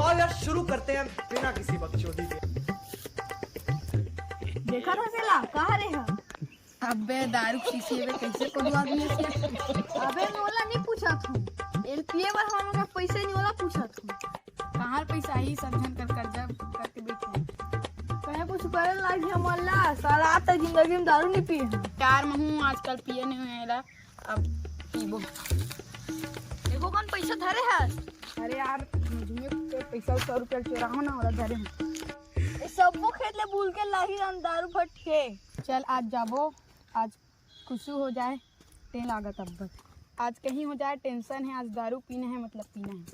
आओ यार शुरू करते हैं बिना किसी बकचोदी के। देखा था सेला कहाँ रे है? अबे दारू शीशे में कैसे पड़वा दिए? अबे मोला नहीं पूछा तू एलपीए पर हम का पैसे नहीं वाला पूछा तू कहाँ पैसा ही समझन कर कर्जा करके बैठे कहे कुछ करे लाग है मोला साला आज तक जिंदगी में दारू नहीं पिए यार महू आजकल पिए नहीं हुएला अब पीबो। एगो कौन पैसा धरे है? अरे यार मुझे पे पैसा 100 रुपया चुराहो ना वाला धरे हूँ। ये सबको खेत ले भूल के लाही हम दारू फट के चल आज जाबो, आज खुश हो जाए ते लागत अब आज कहीं हो जाए टेंशन है, आज दारू पीना है मतलब पीना है।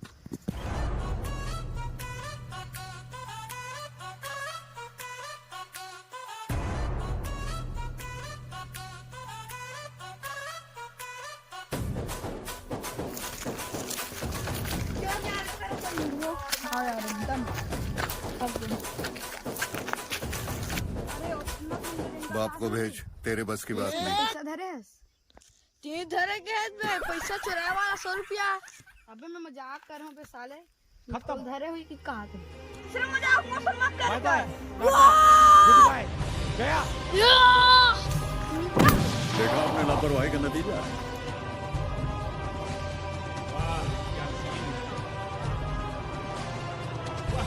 हाँ यार एकदम बाप को भेज, तेरे बस की बात नहीं। पैसा धरे है ते धरे के में पैसा चुराए वाला 100 रुपया। अबे मैं मजाक कर रहा हूँ बे साले, खत्म। धरे हुई कि कहा थे? सिर्फ मजाक मत कर। बाय गुड बाय गया। देखा आपने लापरवाही का नतीजा।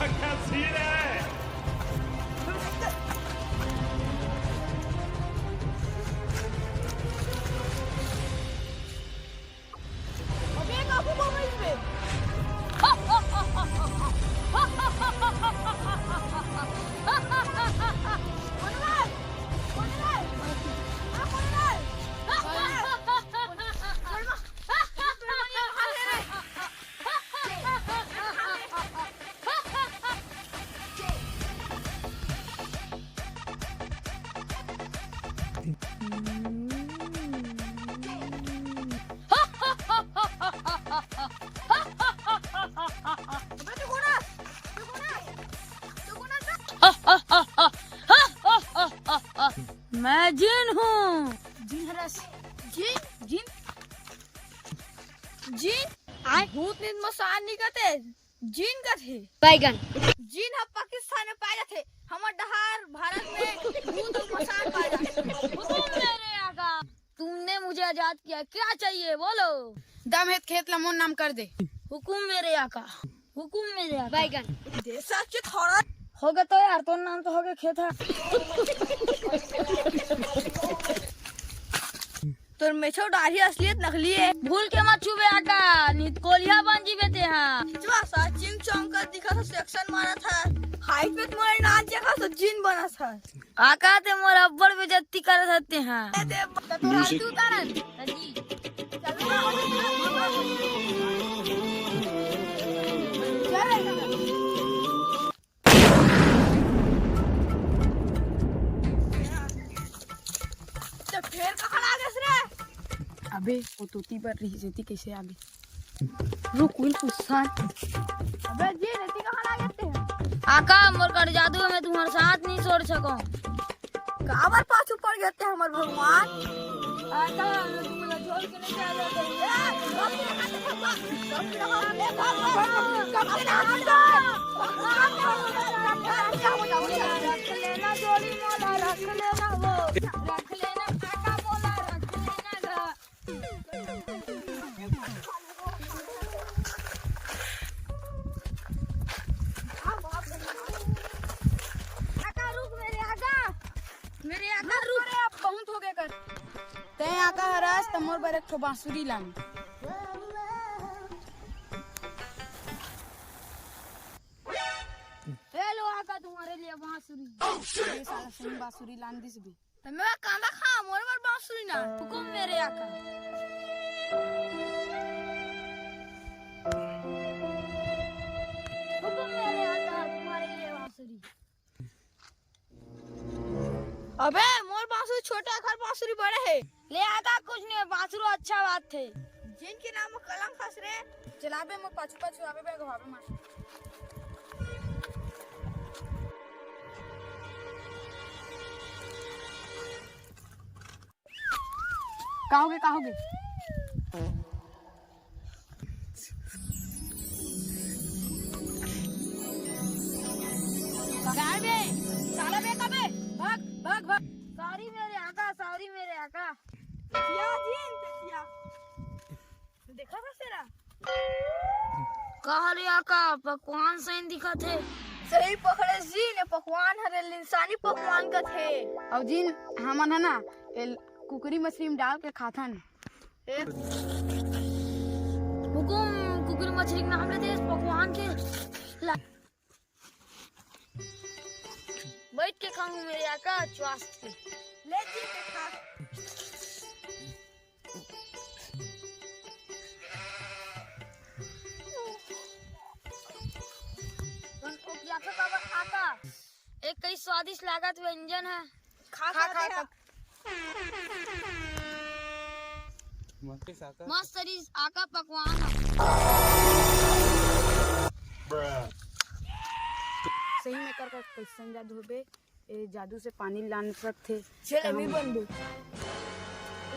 क्या सीन है? अबे काकू को मिल पे मैं जिन हूँ। जिन हरस जिन जिन जिन आज भूत नींद मसान नहीं करते जिन का थे बैगन जिन हम पाकिस्तान में पाए जाते हमारे डहार भारत में भूत और मसान पाए जाते। हुकुम मेरे आका, तुमने मुझे आजाद किया, क्या चाहिए बोलो। दम है खेत लमोन नाम कर दे। हुकुम मेरे आका, हुकुम मेरे आका। बैगन देसा के थोड़ा हो गया तो यार, तो नाम तो हो गया खेत है। तो मेछो दाढ़ी असलियत नकली है। भूल के मत छुबे आका, नित कोलिया बन जीवे ते हाँ। जो सा चिंग चोंग कर दिखा था सेक्शन मारा था हाइट पे तुम्हारे नाच देखा तो जिन बना था। आका ते मोर अब्बड़ बेइज्जती कर सकते हैं। म्यूजिक फिर कहाँ आ गए रे? अबे वो तोती पर रही जेती कैसे आ गई? रुक विल पुसान। अबे जी नीति कहाँ आ गए थे? आका मोर कर जादू में तुम्हारे साथ नहीं छोड़ सको। काबर पाछू पड़ गए थे हमारे भगवान। आका तुम मुझे छोड़ के नहीं जा रहे। रख लेना जोड़ी मोला, रख लेना वो, रख लेना आका मोला, रख लेना घर। आका रुक मेरे आका, मेरे आका रुक। अरे अब बहुत हो गए कर। ते आका हरास तमोर पर एक ठो बांसुरी लान। ले लो आका तुम्हारे लिए बांसुरी। ये साला सही बांसुरी लान दिस भी। तो मैं कांदा खा मोर पर बांसुरी ना। हुकुम मेरे आका। हुकुम मेरे आका, तुम्हारे लिए बांसुरी। अबे मोर बांसुरी छोटा घर बांसुरी बड़े है। ले आका कुछ नहीं, बांसुरी अच्छा बात थे। जिनके नाम में कलंक फंस रे। चलाबे मैं पाछू पाछू आबे बे घाबे मार। कहोगे कबे कबे भाग भाग भाग। सॉरी मेरे आका, सॉरी मेरे आका। देखा था तेरा कहा रे आका पकवान सही दिखा थे। सही पकड़े जी ने, पकवान हरे इंसानी पकवान का थे। अब जिन हमन है ना कुकरी मछली में डाल के खाथन। हुकुम कुकुर मछली के नाम लेते इस पकवान के। बैठ के खाऊं मेरे आका, च्वास के। ले जी के खा। आका एक कई स्वादिष्ट लागत व्यंजन है। खा खा खा। मस्त आका पकवान है। सही में कर कैसन जादू होबे, ए जादू से पानी लान सकते। चल अभी बंदू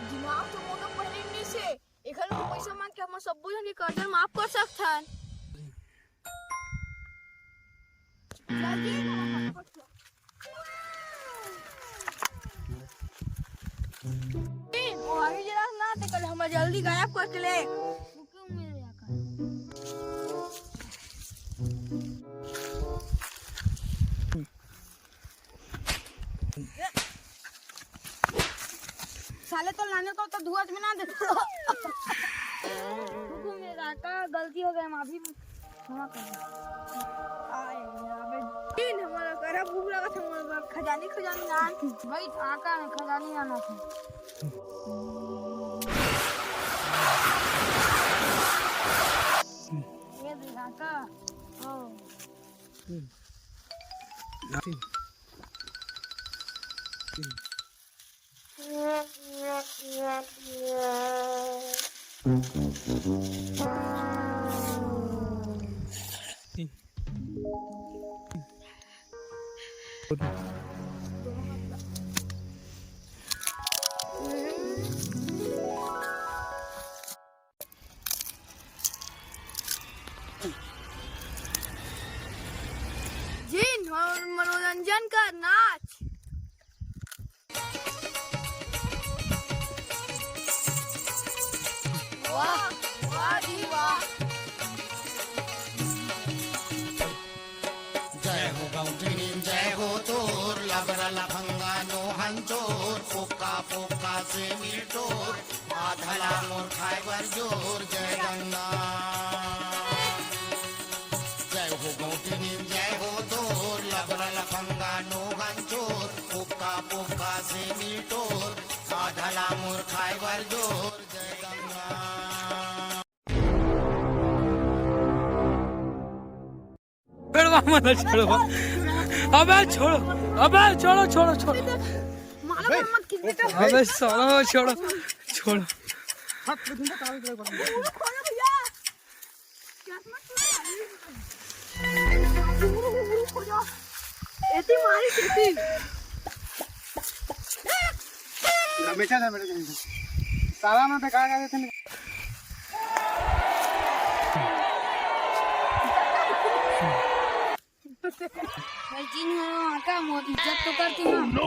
दिमाग तो मोटा पहले नहीं से एखन को पैसा मांग के हम सब जन के कर्ज माफ कर सकथन। वो आगे जरा ना ते कल हम जल्दी गायब कर के ले। हुकुम मेरे आका। साले तो लाने को तो धुआं में ना दे। हुकुम मेरे आका, गलती हो गई, माफी क्षमा कर। आए अबे दिन हमारा करा भूख लगा था, हमारा खजानी खजानी ना भाई आका ने खजानी आना था। ये देख आका। ओ जिन और मनोरंजन का नाच। वाह वाह जी वाह। जय हो गौठिनी जय हो तोर लबरा लफंगा नो हंचोर पोका पोका से मिलटोर आधला मोर खाइबर जोर जय गंगा। जय हो गौठिनी जय हो तोर लबरा लफंगा नो हंचोर पोका पोका से मिलटोर आधला मोर खाइबर जोर जय गंगा। मत छोड़ो, अबे छोड़ो, अबे छोड़ो छोड़ो छोड़ो, अबे साला छोड़ो छोड़ो। ऐसी मारी थी बेचा था मेरे साला में बेकार कर देते। आका मोर इज्जत तो करती ना।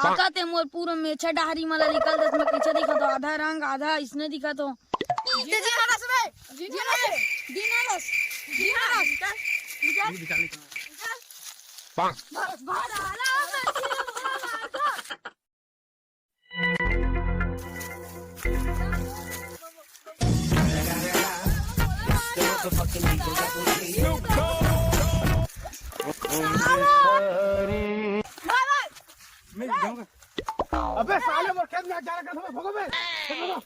आका ते मोर पूरा मेछा डहारी मला निकल दस में कैसा दिखा तो आधा रंग आधा इसने दिखा तो अबे साले मोर खेत में जा रहा था, भगो बे भगो,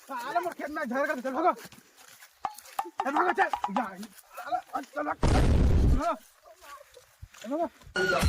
साले मोर खेत में जा रहा था, चल भगो, चल भगो, चल जा साला, चल भगो, चल भगो।